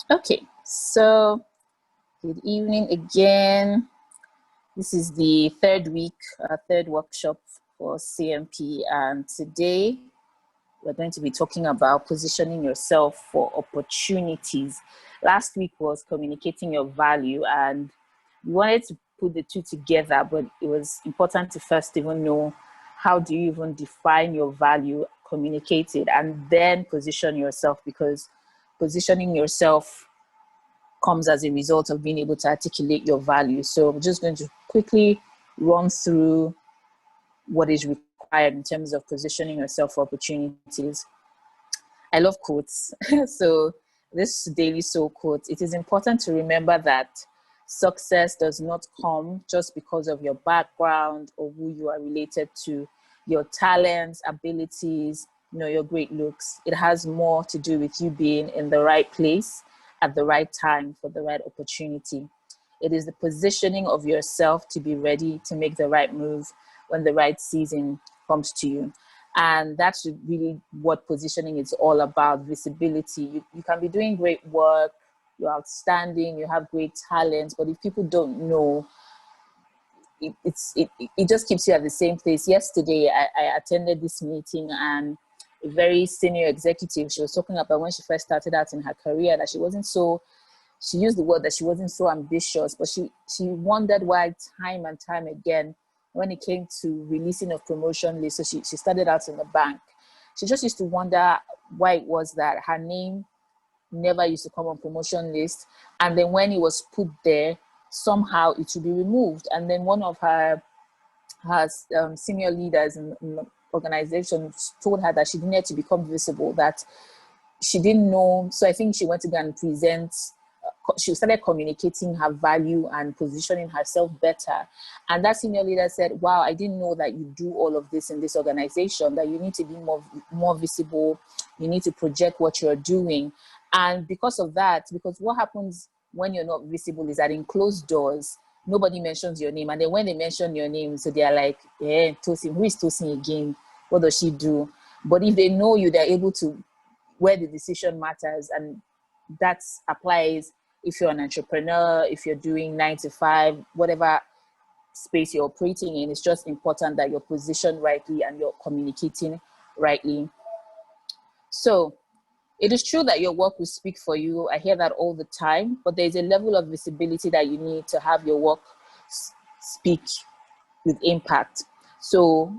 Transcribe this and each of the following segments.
Okay, so good evening again. This is the third week, third workshop for CMP, and today we're going to be talking about positioning yourself for opportunities. Last week was communicating your value, and we wanted to put the two together, but it was important to first even know how do you even define your value, communicate it, and then position yourself, because positioning yourself comes as a result of being able to articulate your value. So I'm just going to quickly run through what is required in terms of positioning yourself for opportunities. I love quotes. So this Daily Soul quote: it is important to remember that success does not come just because of your background or who you are related to, your talents, abilities, your great looks. It has more to do with you being in the right place at the right time for the right opportunity. It is the positioning of yourself to be ready to make the right move when the right season comes to you. And that's really what positioning is all about: visibility. You can be doing great work, you're outstanding, you have great talents, but if people don't know, it just keeps you at the same place. Yesterday, I attended this meeting, and a very senior executive, she was talking about when she first started out in her career, that she used the word that she wasn't so ambitious, but she wondered why time and time again, when it came to releasing of promotion lists, so she started out in the bank. She just used to wonder why it was that her name never used to come on promotion list. And then when it was put there, somehow it would be removed. And then one of her senior leaders in the organization told her that she needed to become visible, that she didn't know. So I think she went to go and present. She started communicating her value and positioning herself better. And that senior leader said, wow, I didn't know that you do all of this in this organization, that you need to be more visible. You need to project what you're doing. And because of that, because what happens when you're not visible is that in closed doors, nobody mentions your name. And then when they mention your name, so they're like, yeah, Tosin, who is Tosin again? What does she do? But if they know you, they're able to, where the decision matters. And that applies if you're an entrepreneur, if you're doing 9 to 5, whatever space you're operating in. It's just important that you're positioned rightly and you're communicating rightly. So it is true that your work will speak for you. I hear that all the time, but there's a level of visibility that you need to have your work speak with impact. So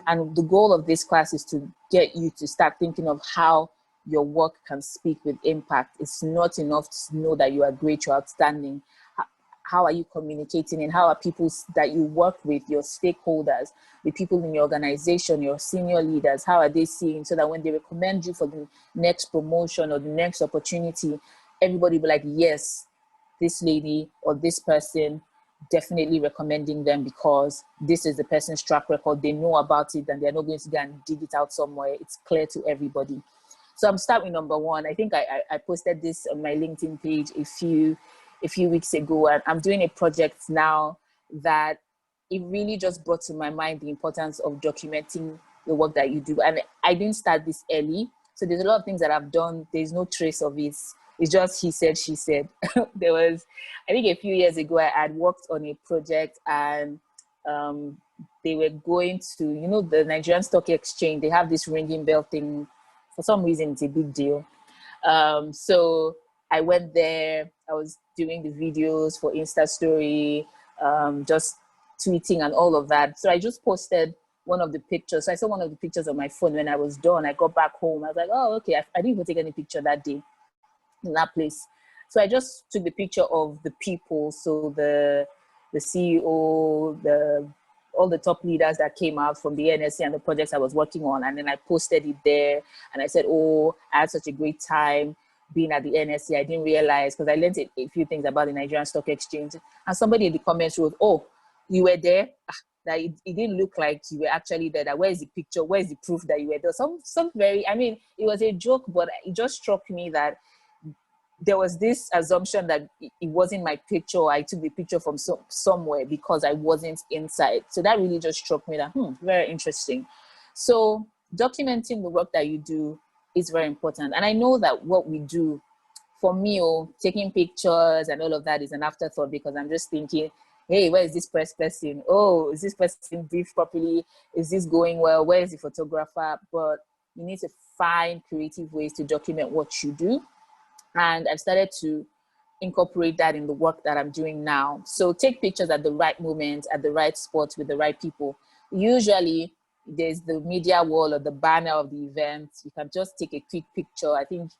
and the goal of this class is to get you to start thinking of how your work can speak with impact. It's not enough to know that you are great, you're outstanding. How are you communicating, and how are people that you work with, your stakeholders, the people in your organization, your senior leaders, how are they seeing, so that when they recommend you for the next promotion or the next opportunity, everybody will be like, yes, this lady or this person, definitely recommending them because this is the person's track record. They know about it and they're not going to go and dig it out somewhere. It's clear to everybody. So I'm starting with number one. I think I posted this on my LinkedIn page a few weeks ago, and I'm doing a project now that it really just brought to my mind the importance of documenting the work that you do. And I didn't start this early, so there's a lot of things that I've done. There's no trace of it. It's just he said, she said. There was, I think a few years ago, I had worked on a project, and they were going to, the Nigerian Stock Exchange. They have this ringing bell thing. For some reason, it's a big deal. So I went there. I was doing the videos for Insta Story, just tweeting and all of that. So I just posted one of the pictures. So I saw one of the pictures on my phone when I was done. I got back home. I was like, oh, okay. I didn't even take any picture that day in that place. So I just took the picture of the people. So the CEO, all the top leaders that came out from the NSC and the projects I was working on. And then I posted it there. And I said, oh, I had such a great time being at the NSC. I didn't realize, because I learned a few things about the Nigerian Stock Exchange. And somebody in the comments wrote, oh, you were there? That it didn't look like you were actually there. That where's the picture? Where's the proof that you were there? Some very, I mean, it was a joke, but it just struck me that there was this assumption that it wasn't my picture. I took the picture from somewhere because I wasn't inside. So that really just struck me that, very interesting. So documenting the work that you do is very important. And I know that what we do for me, taking pictures and all of that is an afterthought, because I'm just thinking, hey, where is this press person? Oh, is this person briefed properly? Is this going well? Where is the photographer? But you need to find creative ways to document what you do. And I've started to incorporate that in the work that I'm doing now. So take pictures at the right moment, at the right spot, with the right people. Usually there's the media wall or the banner of the event. You can just take a quick picture. I think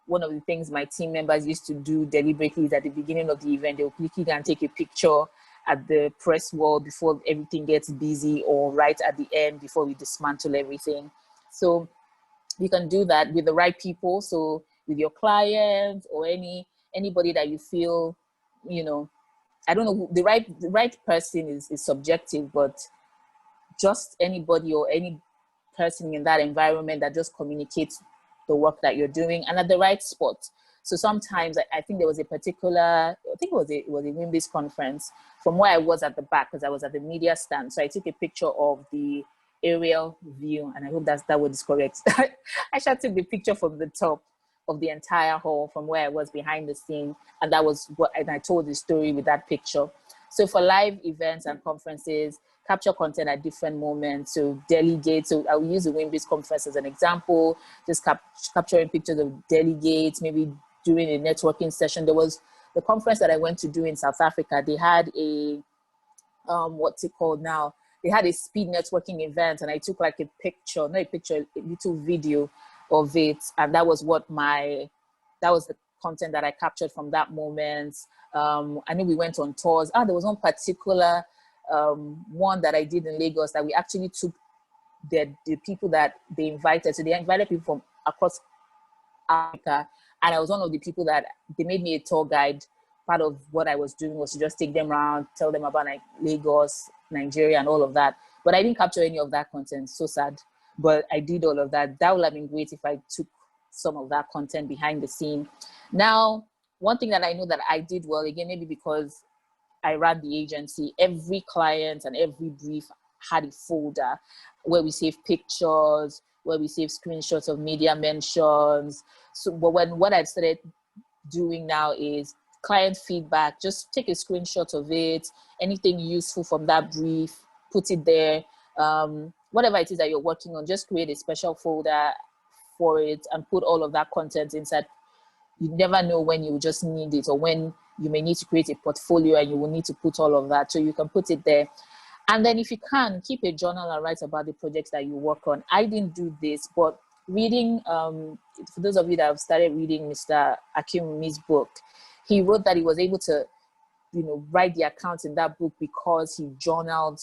one of the things my team members used to do deliberately is at the beginning of the event, they'll quickly and take a picture at the press wall before everything gets busy, or right at the end before we dismantle everything. So you can do that with the right people. So with your clients or anybody that you feel, I don't know, the right person is subjective, but just anybody or any person in that environment that just communicates the work that you're doing, and at the right spot. So sometimes I think there was a particular, I think it was a WIMBIS conference, from where I was at the back, because I was at the media stand. So I took a picture of the aerial view, and I hope that word is correct. I should took the picture from the top of the entire hall, from where I was behind the scene. And that was and I told the story with that picture. So for live events and conferences, capture content at different moments. So delegates, so I'll use the WIMBIS conference as an example, just capturing pictures of delegates, maybe during a networking session. There was the conference that I went to do in South Africa. They had a, what's it called now? They had a speed networking event, and I took like a picture, not a picture, a little video of it. And that was that was the content that I captured from that moment. I know we went on tours. There was one particular one that I did in Lagos that we actually took the people that they invited. So they invited people from across Africa, and I was one of the people that they made me a tour guide. Part of what I was doing was to just take them around, tell them about Lagos, Nigeria, and all of that. But I didn't capture any of that content. So sad. But I did all of that. That would have been great if I took some of that content behind the scene. Now, one thing that I know that I did well, again, maybe because I ran the agency, every client and every brief had a folder where we save pictures, where we save screenshots of media mentions. So, but what I've started doing now is client feedback, just take a screenshot of it, anything useful from that brief, put it there. Whatever it is that you're working on, just create a special folder for it and put all of that content inside. You never know when you just need it, or when you may need to create a portfolio and you will need to put all of that. So you can put it there. And then if you can, keep a journal and write about the projects that you work on. I didn't do this, but reading, for those of you that have started reading Mr. Akinwumi's book, he wrote that he was able to, write the accounts in that book because he journaled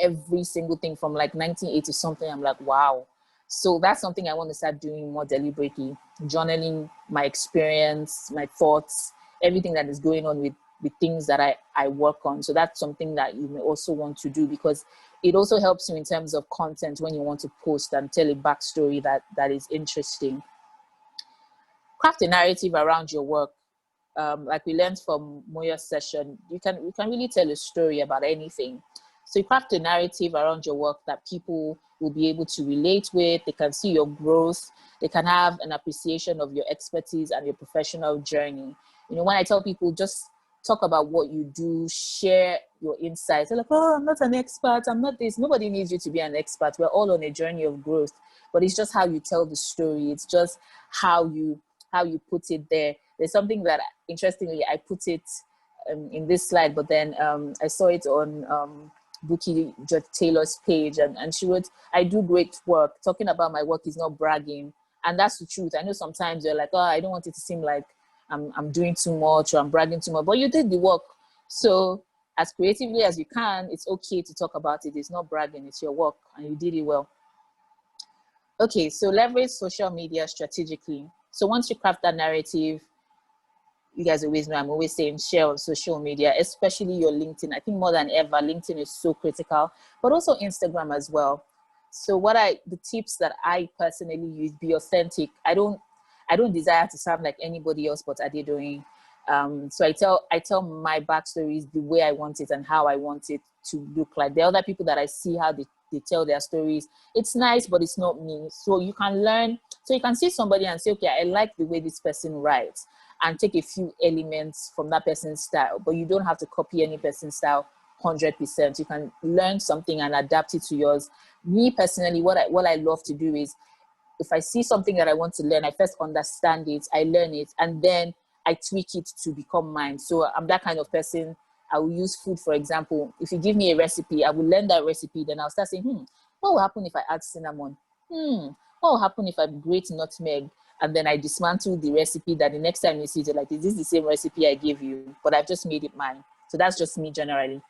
every single thing from like 1980 something. I'm like, wow. So that's something I want to start doing more deliberately, journaling my experience, my thoughts, everything that is going on with things that I work on. So that's something that you may also want to do, because it also helps you in terms of content when you want to post and tell a backstory that is interesting. Craft a narrative around your work. Like we learned from Moya's session, you can really tell a story about anything. So you craft a narrative around your work that people will be able to relate with. They can see your growth. They can have an appreciation of your expertise and your professional journey. When I tell people, just talk about what you do, share your insights. They're like, oh, I'm not an expert. I'm not this. Nobody needs you to be an expert. We're all on a journey of growth. But it's just how you tell the story. It's just how you put it there. There's something that, interestingly, I put it in this slide, but then I saw it on Buki Taylor's page, and she wrote, I do great work. Talking about my work is not bragging. And that's the truth. I know sometimes you're like, oh, I don't want it to seem like I'm doing too much or I'm bragging too much, but you did the work. So as creatively as you can, it's okay to talk about it. It's not bragging, it's your work, and you did it well. Okay, so leverage social media strategically. So once you craft that narrative, you guys always know I'm always saying share on social media, especially your LinkedIn. I think more than ever, LinkedIn is so critical, but also Instagram as well. So the tips that I personally use, be authentic. I don't desire to sound like anybody else but Adedoyin. So I tell my backstories the way I want it and how I want it to look like. The other people that I see how they tell their stories, it's nice, but it's not me. So you can learn So you can see somebody and say, okay, I like the way this person writes, and take a few elements from that person's style, but you don't have to copy any person's style 100%. You can learn something and adapt it to yours. Me personally, what I love to do is, if I see something that I want to learn, I first understand it, I learn it, and then I tweak it to become mine. So I'm that kind of person. I will use food, for example. If you give me a recipe, I will learn that recipe. Then I'll start saying, what will happen if I add cinnamon? What will happen if I grate nutmeg? And then I dismantle the recipe, that the next time you see it, you're like, is this the same recipe I gave you? But I've just made it mine. So that's just me generally.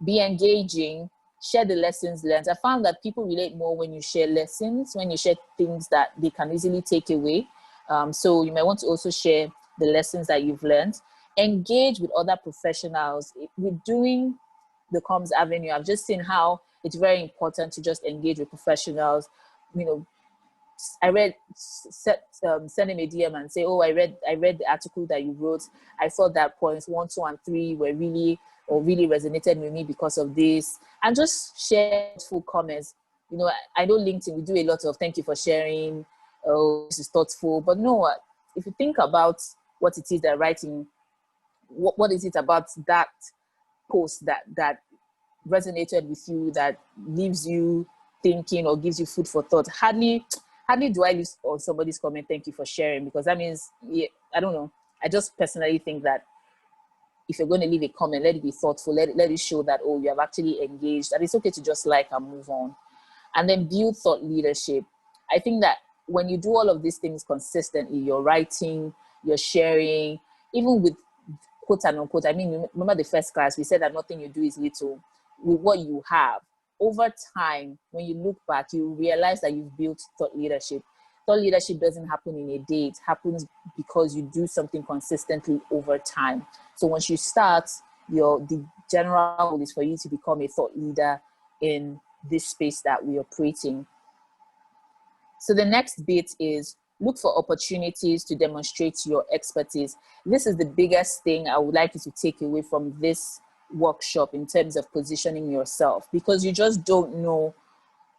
Be engaging, share the lessons learned. I found that people relate more when you share lessons, when you share things that they can easily take away. So you might want to also share the lessons that you've learned. Engage with other professionals. With doing the Comms Avenue, I've just seen how it's very important to just engage with professionals. You know, I read, send him a DM and say, oh, I read the article that you wrote. I thought that points 1, 2, and 3 were really resonated with me because of this. And just share full comments. You know, I know LinkedIn, we do a lot of thank you for sharing. Oh, this is thoughtful. But no, if you think about what it is they're writing, what is it about that post that resonated with you, that leaves you thinking or gives you food for thought? Hardly do I list on somebody's comment, thank you for sharing, because that means, yeah, I don't know. I just personally think that if you're going to leave a comment, let it be thoughtful. Let it show that, oh, you have actually engaged, and it's okay to just like and move on. And then build thought leadership. I think that when you do all of these things consistently, you're writing, you're sharing, even with quote and unquote, I mean, remember the first class, we said that nothing you do is little. With what you have, over time, when you look back, you realize that you've built thought leadership. Thought leadership doesn't happen in a day. It happens because you do something consistently over time. So once you start, the general goal is for you to become a thought leader in this space that we operate in. So the next bit is look for opportunities to demonstrate your expertise. This is the biggest thing I would like you to take away from this workshop in terms of positioning yourself, because you just don't know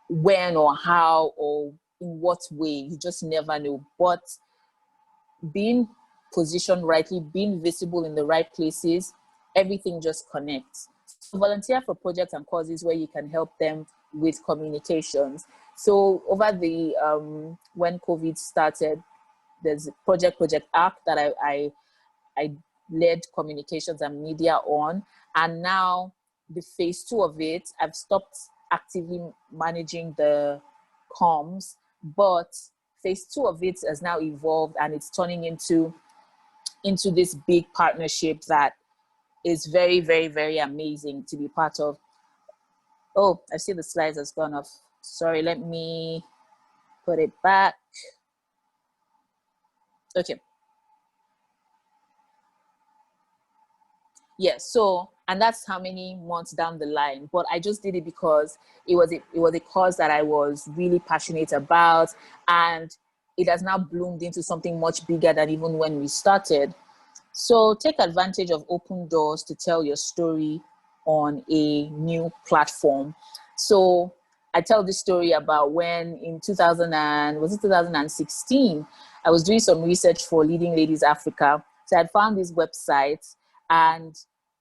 when or how or in what way. You just never know. But being positioned rightly, being visible in the right places, everything just connects. So volunteer for projects and causes where you can help them with communications. So over the when COVID started, there's a Project Arc that I led communications and media on, and now the phase 2 of it, I've stopped actively managing the comms, but phase 2 of it has now evolved, and it's turning into this big partnership that is very, very, very amazing to be part of. Oh, I see the slides has gone off. Sorry, let me put it back. Okay. Yes, so, and that's how many months down the line, but I just did it because it was a cause that I was really passionate about, and it has now bloomed into something much bigger than even when we started. So take advantage of open doors to tell your story on a new platform. So I tell this story about when in 2016, I was doing some research for Leading Ladies Africa. So I found this website, and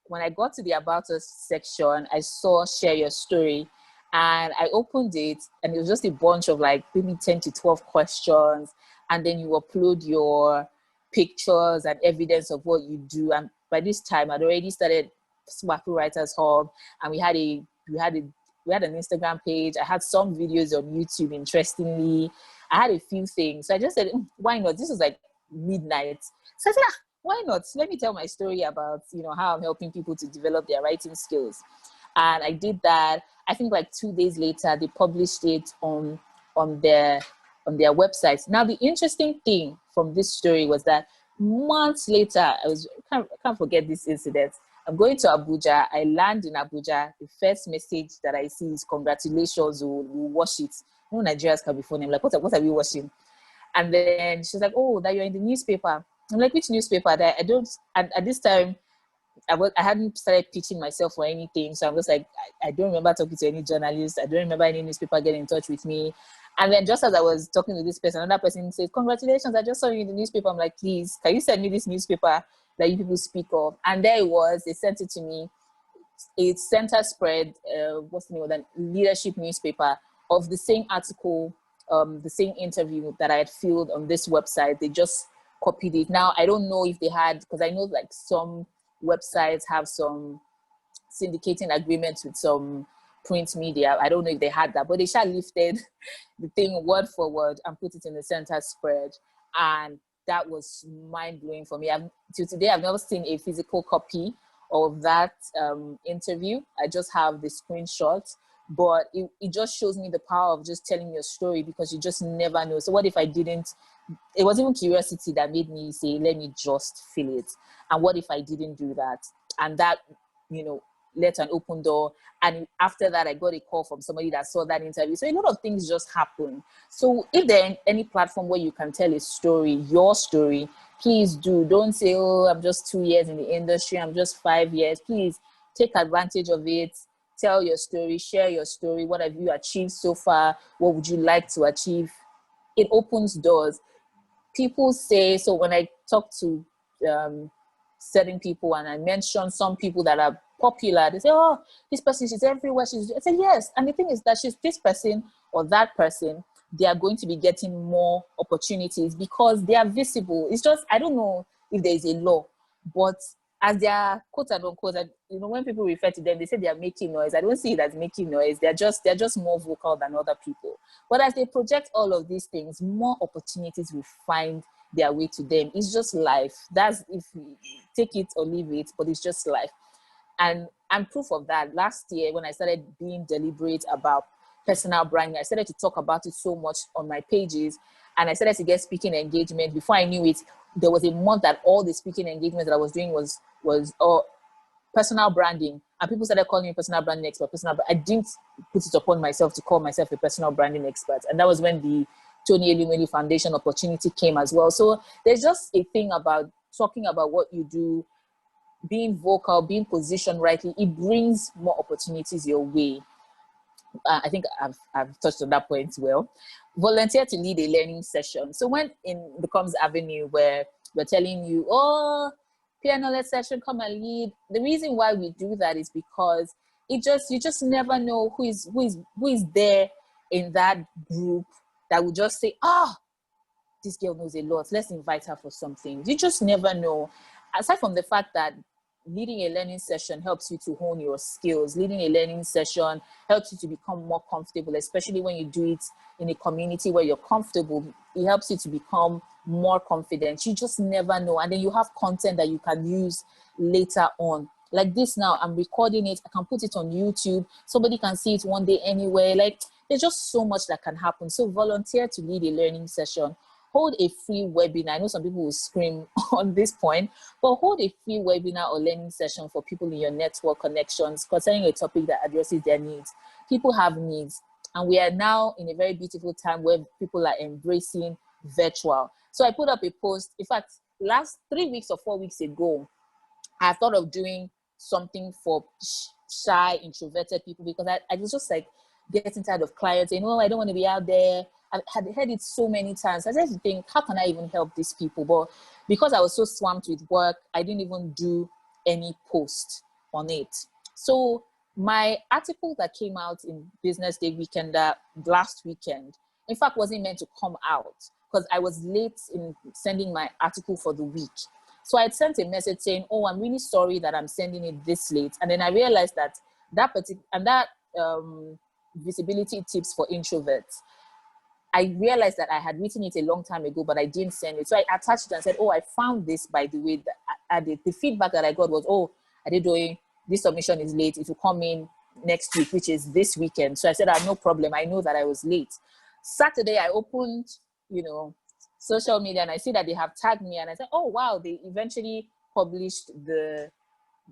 when I got to the About Us section, I saw Share Your Story, and I opened it, and it was just a bunch of like maybe 10 to 12 questions, and then you upload your pictures and evidence of what you do. And by this time, I'd already started Swaku Writers Hub, and we had an Instagram page. I had some videos on YouTube, interestingly. I had a few things. So I just said, why not? This was like midnight. So I said, why not? Let me tell my story about, how I'm helping people to develop their writing skills. And I did that. I think like 2 days later, they published it on their website. Now, the interesting thing from this story was that months later, I can't forget this incident. I'm going to Abuja. I land in Abuja. The first message that I see is congratulations, we'll watch it. No Nigerians can be funny. I'm like, what are we watching? And then she's like, oh, that you're in the newspaper. I'm like, which newspaper? That I don't, at this time, I hadn't started pitching myself or anything. So I was like, I don't remember talking to any journalist. I don't remember any newspaper getting in touch with me. And then just as I was talking to this person, another person said, congratulations, I just saw you in the newspaper. I'm like, please, can you send me this newspaper that you people speak of? And there it was. They sent it to me. It's Center Spread, what's the name of that leadership newspaper, of the same article, the same interview that I had filled on this website. They just copied it. Now, I don't know if they had, because I know like some websites have some syndicating agreements with some print media. I don't know if they had that, but they shall lifted the thing word for word and put it in the Center Spread. And that was mind-blowing for me. Till today, I've never seen a physical copy of that interview. I just have the screenshot, but it just shows me the power of just telling your story, because you just never know. So what if I didn't? It was even curiosity that made me say, let me just fill it. And what if I didn't do that? And that, let an open door. And after that, I got a call from somebody that saw that interview. So a lot of things just happen. So if there's any platform where you can tell a story, your story, please do. Don't say, oh, I'm just 2 years in the industry, I'm just 5 years. Please take advantage of it. Tell your story, share your story. What have you achieved so far? What would you like to achieve? It opens doors. People say, so when I talk to certain people and I mention some people that are popular, they say, oh, this person, she's everywhere. I say, yes. And the thing is that she's this person or that person, they are going to be getting more opportunities because they are visible. It's just, I don't know if there is a law, but as they are quote unquote, when people refer to them, they say they are making noise. I don't see it as making noise. They're just more vocal than other people. But as they project all of these things, more opportunities will find their way to them. It's just life. That's, if we take it or leave it, but it's just life. And I'm proof of that. Last year, when I started being deliberate about personal branding, I started to talk about it so much on my pages, and I started to get speaking engagement. Before I knew it, there was a month that all the speaking engagements that I was doing was personal branding, and people started calling me personal branding expert. I didn't put it upon myself to call myself a personal branding expert, and that was when the Tony Elumelu Foundation opportunity came as well. So there's just a thing about talking about what you do, being vocal, being positioned rightly. It brings more opportunities your way. I think I've touched on that point well. Volunteer to lead a learning session. So when it becomes avenue where we're telling you, oh, peer knowledge session, come and lead. The reason why we do that is because you just never know who is there in that group that will just say, this girl knows a lot, let's invite her for something. You just never know. Aside from the fact that leading a learning session helps you to hone your skills, leading a learning session helps you to become more comfortable, especially when you do it in a community where you're comfortable. It helps you to become more confident. You just never know. And then you have content that you can use later on. Like this now, I'm recording it. I can put it on YouTube. Somebody can see it one day anywhere. Like, there's just so much that can happen. So volunteer to lead a learning session. Hold a free webinar. I know some people will scream on this point, but hold a free webinar or learning session for people in your network connections concerning a topic that addresses their needs. People have needs, and we are now in a very beautiful time where people are embracing virtual. So I put up a post. In fact, last 3 weeks or 4 weeks ago, I thought of doing something for shy, introverted people, because I was just like getting tired of clients saying, oh, I don't want to be out there. I had heard it so many times. I started to think, how can I even help these people? But because I was so swamped with work, I didn't even do any post on it. So my article that came out in Business Day Weekend last weekend, in fact, wasn't meant to come out because I was late in sending my article for the week. So I had sent a message saying, oh, I'm really sorry that I'm sending it this late. And then I realized that visibility tips for introverts, I realized that I had written it a long time ago, but I didn't send it. So I attached it and said, oh, I found this, by the way. The feedback that I got was, oh, Adedoyin, this submission is late. It will come in next week, which is this weekend. So I said, no problem. I know that I was late. Saturday, I opened, social media, and I see that they have tagged me. And I said, oh, wow, they eventually published the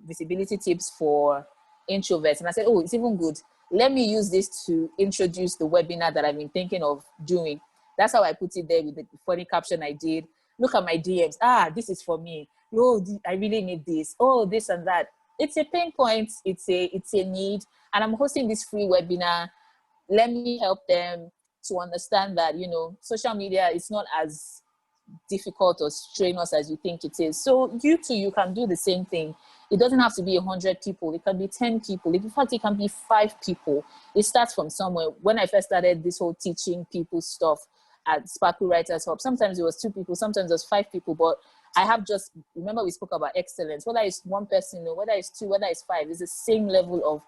visibility tips for introverts. And I said, oh, it's even good. Let me use this to introduce the webinar that I've been thinking of doing. That's how I put it there with the funny caption I did. Look at my DMs. This is for me. Oh, I really need this. Oh, this and that. It's a pain point. It's a need. And I'm hosting this free webinar. Let me help them to understand that, you know, social media is not as difficult or strenuous as you think it is. So you too, you can do the same thing. It doesn't have to be 100 people. It can be 10 people. In fact, it can be 5 people. It starts from somewhere. When I first started this whole teaching people stuff at Sparkle Writers Hub, sometimes it was 2 people, sometimes it was 5 people, but I have just, remember we spoke about excellence, whether it's 1 person, or whether it's 2, whether it's 5, it's the same level of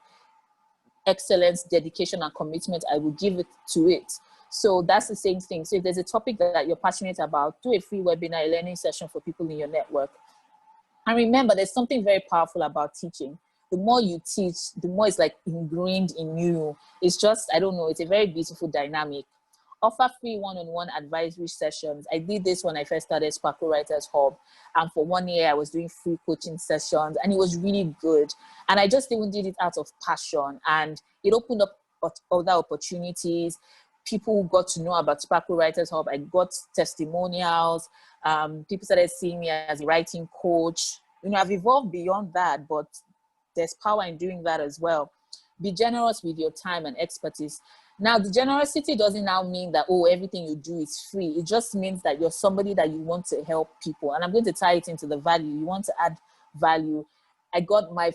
excellence, dedication, and commitment I will give it to it. So that's the same thing. So if there's a topic that you're passionate about, do a free webinar, a learning session for people in your network. And remember, there's something very powerful about teaching. The more you teach, the more it's like ingrained in you. It's just, I don't know, it's a very beautiful dynamic. Offer free one-on-one advisory sessions. I did this when I first started Sparkle Writers Hub. And for 1 year, I was doing free coaching sessions, and it was really good. And I just even did it out of passion. And it opened up other opportunities. People got to know about Sparkle Writers Hub. I got testimonials. People started seeing me as a writing coach. You know, I've evolved beyond that, but there's power in doing that as well. Be generous with your time and expertise. Now, the generosity doesn't now mean that, oh, everything you do is free. It just means that you're somebody that you want to help people. And I'm going to tie it into the value. You want to add value. I got our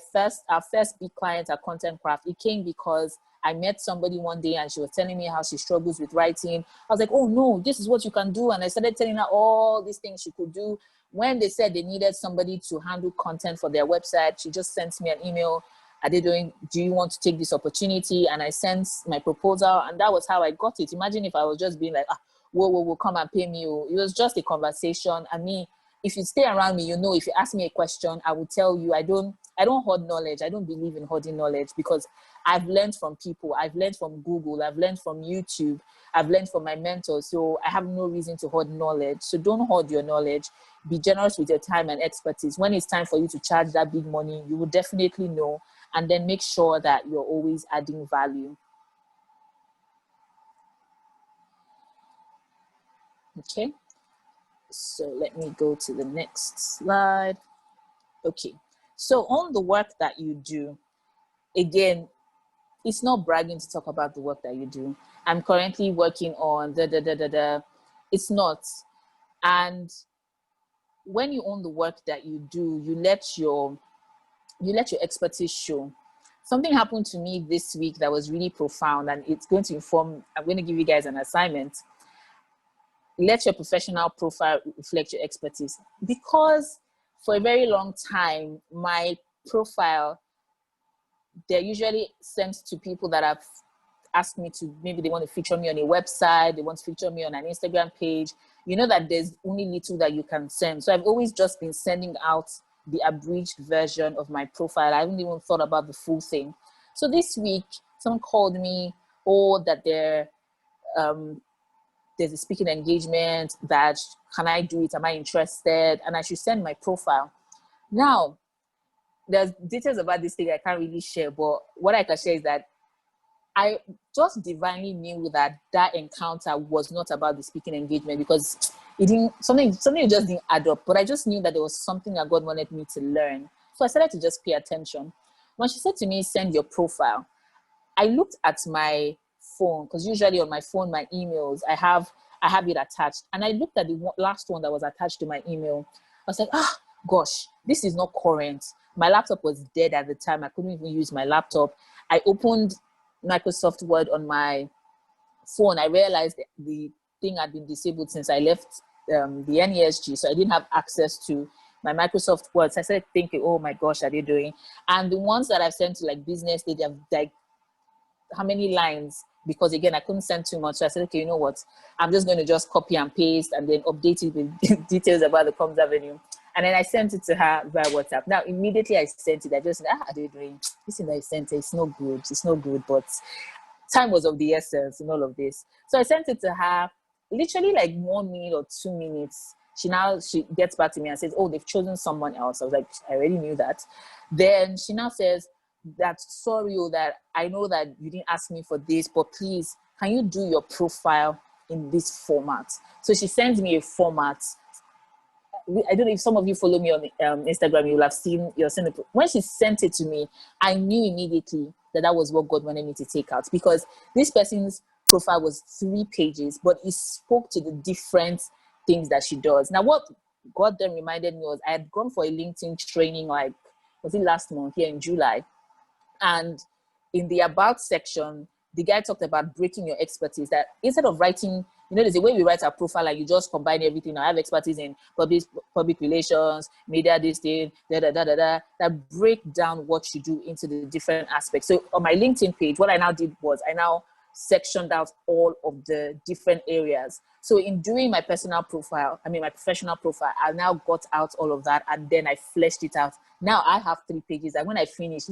first big client at Content Craft. It came because I met somebody one day and she was telling me how she struggles with writing. I was like, oh no, this is what you can do. And I started telling her all these things she could do. When they said they needed somebody to handle content for their website, she just sent me an email. Do you want to take this opportunity? And I sent my proposal, and that was how I got it. Imagine if I was just being like, whoa, come and pay me. It was just a conversation. And me, if you stay around me, you know, if you ask me a question, I will tell you. I don't hoard knowledge. I don't believe in hoarding knowledge, because I've learned from people. I've learned from Google. I've learned from YouTube. I've learned from my mentors. So I have no reason to hoard knowledge. So don't hoard your knowledge. Be generous with your time and expertise. When it's time for you to charge that big money, you will definitely know. And then make sure that you're always adding value. Okay. So let me go to the next slide. Okay. So on the work that you do, again, it's not bragging to talk about the work that you do. I'm currently working on It's not. And when you own the work that you do, you let your expertise show. Something happened to me this week that was really profound, and it's going to inform, I'm going to give you guys an assignment. Let your professional profile reflect your expertise. Because for a very long time, my profile, they're usually sent to people that have asked me to, maybe they want to feature me on a website, they want to feature me on an Instagram page. You know that there's only little that you can send. So I've always just been sending out the abridged version of my profile. I haven't even thought about the full thing. So this week, someone called me, that there's a speaking engagement, that can I do it? Am I interested? And I should send my profile. Now, there's details about this thing I can't really share, but what I can share is that I just divinely knew that encounter was not about the speaking engagement, because it didn't, something just didn't add up. But I just knew that there was something that God wanted me to learn. So I started to just pay attention. When she said to me, send your profile, I looked at my phone, because usually on my phone, my emails, I have it attached. And I looked at the last one that was attached to my email. I was like, gosh, this is not current. My laptop was dead at the time. I couldn't even use my laptop. I opened Microsoft Word on my phone. I realized the thing had been disabled since I left the NESG, so I didn't have access to my Microsoft Word. So I started thinking, oh my gosh, are they doing? And the ones that I've sent to like business, they have like how many lines? Because again, I couldn't send too much. So I said, okay, you know what? I'm just going to just copy and paste and then update it with details about the Comms Avenue. And then I sent it to her via WhatsApp. Now, immediately I sent it. I just said, are they doing? This thing that I sent, it's not good. It's not good, but time was of the essence in all of this. So I sent it to her, literally like 1 minute or 2 minutes. She gets back to me and says, oh, they've chosen someone else. I was like, I already knew that. Then she now says, sorry, that I know that you didn't ask me for this, but please, can you do your profile in this format? So she sends me a format. I don't know if some of you follow me on Instagram, you will have seen when she sent it to me, I knew immediately that was what God wanted me to take out, because this person's profile was 3 pages, but it spoke to the different things that she does. Now, what God then reminded me was I had gone for a LinkedIn training, like, was it last month here in July? And in the about section, the guy talked about breaking your expertise, that instead of writing, there's a way we write our profile, like you just combine everything. I have expertise in public relations, media, this thing, that break down what you do into the different aspects. So on my LinkedIn page, what I now did was I now sectioned out all of the different areas. So in doing my personal profile, my professional profile, I now got out all of that, and then I fleshed it out. Now I have 3 pages. And when I finished,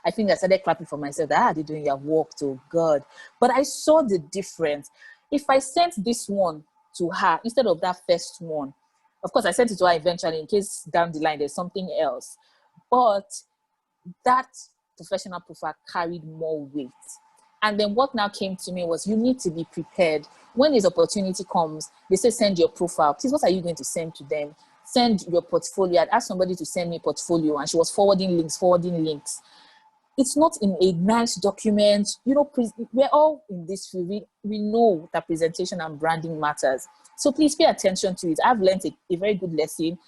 I think I started clapping for myself. They're doing your work, to God. But I saw the difference. If I sent this one to her instead of that first one, of course I sent it to her eventually in case down the line there's something else. But that professional profile carried more weight. And then what now came to me was, you need to be prepared. When this opportunity comes, they say, send your profile. Please, what are you going to send to them? Send your portfolio. I'd asked somebody to send me a portfolio, and she was forwarding links. It's not in a nice document. We're all in this field. We know that presentation and branding matters. So please pay attention to it. I've learned a very good lesson.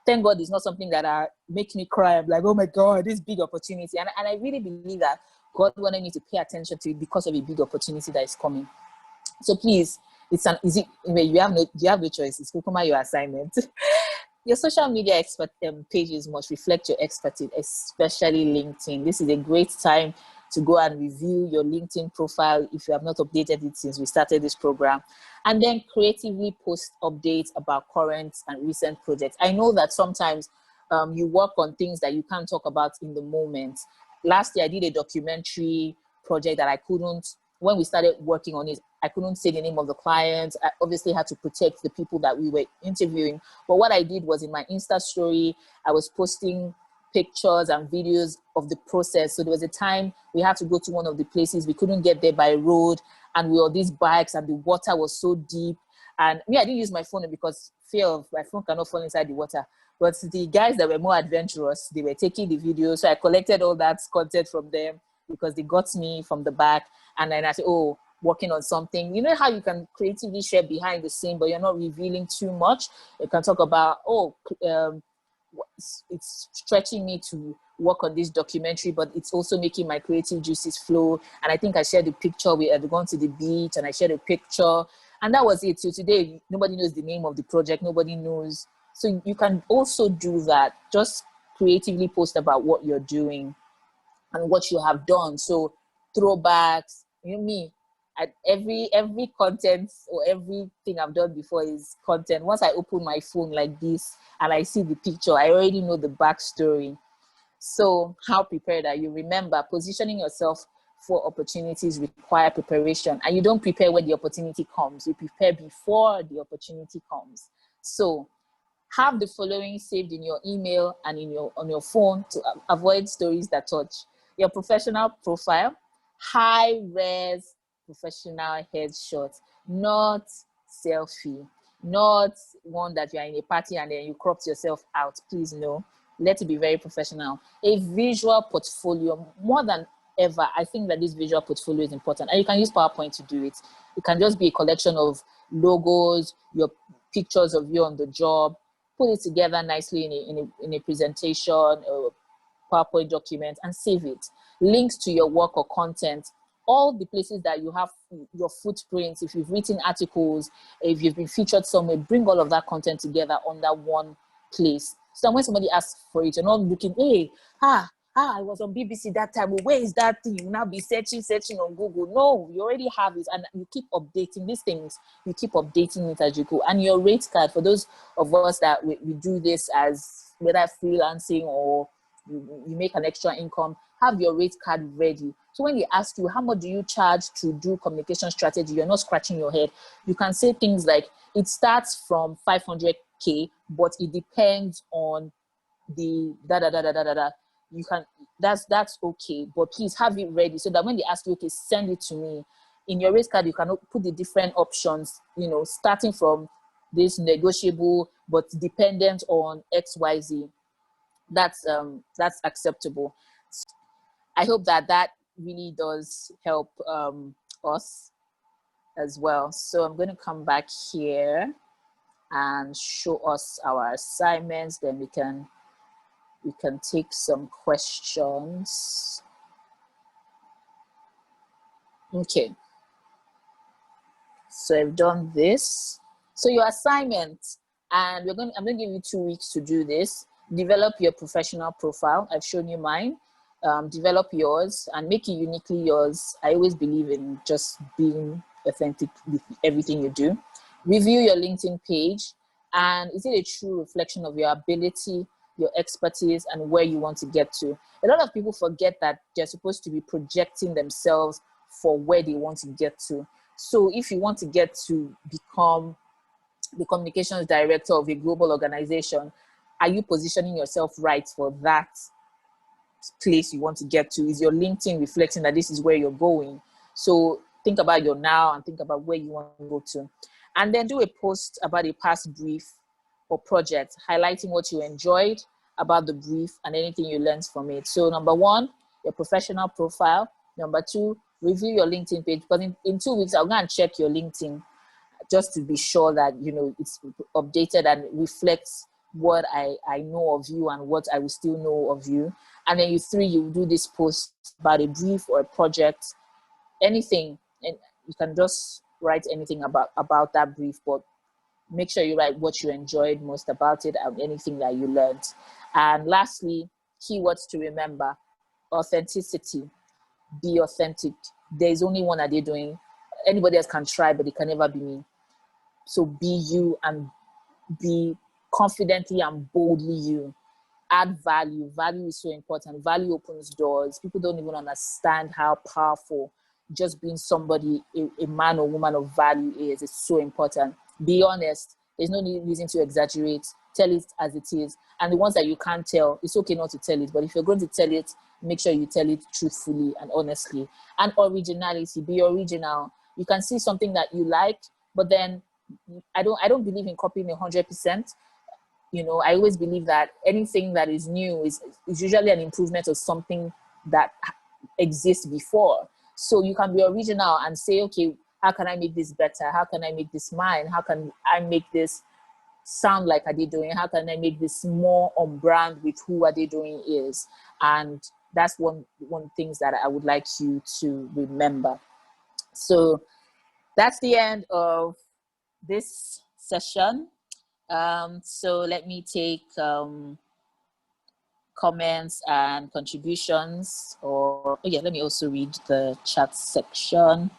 Thank God it's not something that makes me cry. I'm like, oh my God, this big opportunity. And I really believe that God wanted me to pay attention to it because of a big opportunity that is coming. So please, you have no choice. It's Kukuma, your assignment. Your social media pages must reflect your expertise, especially LinkedIn. This is a great time to go and review your LinkedIn profile if you have not updated it since we started this program. And then creatively post updates about current and recent projects. I know that sometimes you work on things that you can't talk about in the moment. Last year, I did a documentary project that when we started working on it, I couldn't say the name of the client. I obviously had to protect the people that we were interviewing. But what I did was, in my Insta story, I was posting pictures and videos of the process. So there was a time we had to go to one of the places. We couldn't get there by road, and we were on these bikes, and the water was so deep. And I didn't use my phone because fear of my phone cannot fall inside the water. But the guys that were more adventurous, they were taking the video. So I collected all that content from them because they got me from the back. And then I said, working on something. You know how you can creatively share behind the scene, but you're not revealing too much. You can talk about, it's stretching me to work on this documentary, but it's also making my creative juices flow. And I think I shared the picture. We had gone to the beach, and I shared a picture. And that was it. So today, nobody knows the name of the project. Nobody knows. So you can also do that. Just creatively post about what you're doing and what you have done. So throwbacks, every content or everything I've done before is content. Once I open my phone like this and I see the picture, I already know the backstory. So how prepared are you? Remember, positioning yourself for opportunities require preparation, and you don't prepare when the opportunity comes. You prepare before the opportunity comes. So have the following saved in your email and on your phone to avoid stories that touch your professional profile. High-res professional headshot, not selfie, not one that you are in a party and then you cropped yourself out. Please, no. Let it be very professional. A visual portfolio, more than ever, I think that this visual portfolio is important. And you can use PowerPoint to do it. It can just be a collection of logos, your pictures of you on the job, put it together nicely in a presentation or PowerPoint document and save it. Links to your work or content, all the places that you have your footprints. If you've written articles, if you've been featured somewhere, bring all of that content together under one place. So when somebody asks for it, you're not looking, I was on BBC that time. Well, where is that thing? You now be searching on Google. No, you already have it, and you keep updating these things. You keep updating it as you go. And your rate card, for those of us that we do this as whether freelancing or you make an extra income, have your rate card ready. So when they ask you, how much do you charge to do communication strategy, you're not scratching your head. You can say things like, it starts from 500K, but it depends on the You can, that's okay, but please have it ready so that when they ask you, okay, send it to me. In your rate card, you can put the different options, starting from this negotiable, but dependent on XYZ. That's acceptable. I hope that really does help us. as well. So I'm going to come back here and show us our assignments. Then we can take some questions. Okay. So I've done this. So your assignment, and I'm going to give you 2 weeks to do this. Develop your professional profile. I've shown you mine. Develop yours and make it uniquely yours. I always believe in just being authentic with everything you do. Review your LinkedIn page, and is it a true reflection of your ability, your expertise, and where you want to get to? A lot of people forget that they're supposed to be projecting themselves for where they want to get to. So if you want to get to become the communications director of a global organization, are you positioning yourself right for that place you want to get to? Is your LinkedIn reflecting that this is where you're going? So think about your now and think about where you want to go to. And then do a post about a past brief or project, highlighting what you enjoyed about the brief and anything you learned from it. So number one, your professional profile. Number two, review your LinkedIn page, because in 2 weeks, I'll go and check your LinkedIn just to be sure that, you know, it's updated and reflects what I know of you and what I will still know of you. And then you do this post about a brief or a project, anything, and you can just write anything about that brief, but make sure you write what you enjoyed most about it and anything that you learned. And lastly, keywords to remember: authenticity. Be authentic. There's only one that they're doing. Anybody else can try, but it can never be me. So be you and be confidently and boldly you. Add value. Value is so important. Value opens doors. People don't even understand how powerful just being somebody, a man or woman of value is. It's so important. Be honest. There's no reason to exaggerate. Tell it as it is. And the ones that you can't tell, it's okay not to tell it. But if you're going to tell it, make sure you tell it truthfully and honestly. And originality. Be original. You can see something that you like, but then I don't believe in copying 100%. You know, I always believe that anything that is new is usually an improvement of something that exists before. So you can be original and say, okay, how can I make this better? How can I make this mine? How can I make this sound like Adedoyin? How can I make this more on brand with who Adedoyin is? And that's one things that I would like you to remember. So that's the end of this session. So let me take comments and contributions, or let me also read the chat section.